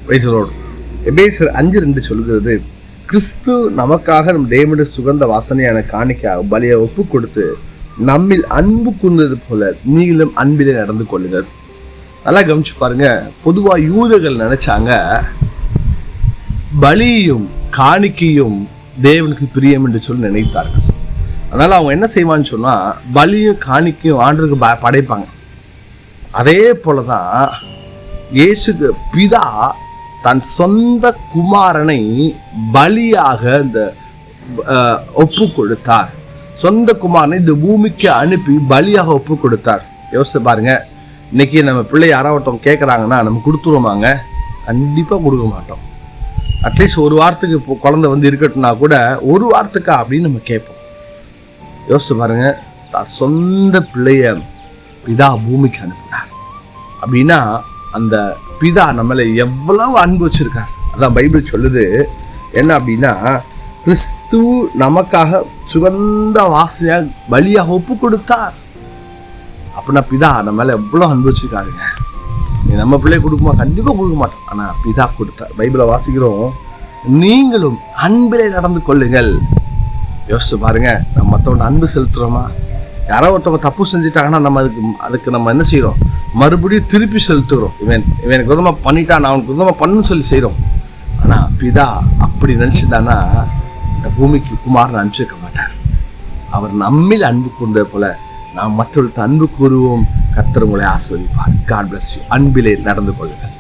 எபேசியர் 5:2 சொல்கிறது, கிறிஸ்து நமக்காக நம் தேவனுடைய சுகந்த வாசனையான காணிக்கையாக பலியை ஒப்பு கொடுத்து நம்மில் அன்பு கூர்ந்தது போல நீங்களும் அன்பிலே நடந்து கொள்ளுங்கள். நல்லா கவனிச்சு பாருங்க. பொதுவா யூதர்கள் நினைச்சாங்க பலியும் காணிக்கையும் தேவனுக்கு பிரியம் என்று சொல்லி நினைத்தார்கள். அதனால அவங்க என்ன செய்வான்னு சொன்னா, பலியும் காணிக்கையும் ஆண்டவருக்கு படைப்பாங்க. அதே போலதான் இயேசுக்கு பிதா தன் சொந்த குமாரனை பலியாக இந்த ஒப்பு கொடுத்தார். சொந்த குமாரனை இந்த பூமிக்கு அனுப்பி பலியாக ஒப்பு கொடுத்தார். யோசிச்சு பாருங்க. இன்னைக்கு நம்ம பிள்ளை யாராவது ஒருத்தவங்க கேட்குறாங்கன்னா நம்ம கொடுத்துருவோமாங்க? கண்டிப்பாக கொடுக்க மாட்டோம். அட்லீஸ்ட் ஒரு வாரத்துக்கு குழந்தை வந்து இருக்கட்டும்னா கூட ஒரு வாரத்துக்கா அப்படின்னு நம்ம கேட்போம். யோசிச்சு பாருங்க. தான் சொந்த பிள்ளைய பிதா பூமிக்கு அனுப்பினார் அப்படின்னா அந்த பிதா நம்மளை எவ்வளவு அன்பு வச்சிருக்கார். அதான் பைபிள் சொல்லுது என்ன அப்படின்னா, கிறிஸ்து நமக்காக சுகந்த வாசனையாக பலியாக ஒப்பு கொடுத்தார். அப்படின்னா பிதா நம்ம மேல எவ்வளவு அன்பு வச்சிருக்காருங்க. நம்ம பிள்ளை கொடுக்குமா? கண்டிப்பா கொடுக்க மாட்டோம். ஆனா பிதா கொடுத்தார். பைபிளை வாசிக்கிறோம், நீங்களும் அன்பிலே நடந்து கொள்ளுங்கள். யோசிச்சு பாருங்க. நம்ம மற்றவங்க அன்பு செலுத்துறோமா? யாரோ ஒருத்தவங்க தப்பு செஞ்சுட்டாங்கன்னா நம்ம அதுக்கு நம்ம என்ன செய்யறோம்? மறுபடியும் திருப்பி செலுத்துகிறோம். இவனுக்கு விதமா பண்ணிட்டா நான் அவனுக்கு விதமா பண்ணுன்னு சொல்லி செய்யறோம். ஆனா பிதா அப்படி நினைச்சுதானா இந்த பூமிக்கு குமாரன் அனுப்பிச்சிருக்க மாட்டார். அவர் நம்மில் அன்பு கூர்ந்தது போல நாம் மற்றவர்களுக்கு அன்பு கூறுவோம். கர்த்தர் உங்களை ஆசீர்வதிப்பார். God bless you. அன்பிலே நடந்து கொள்ளுங்கள்.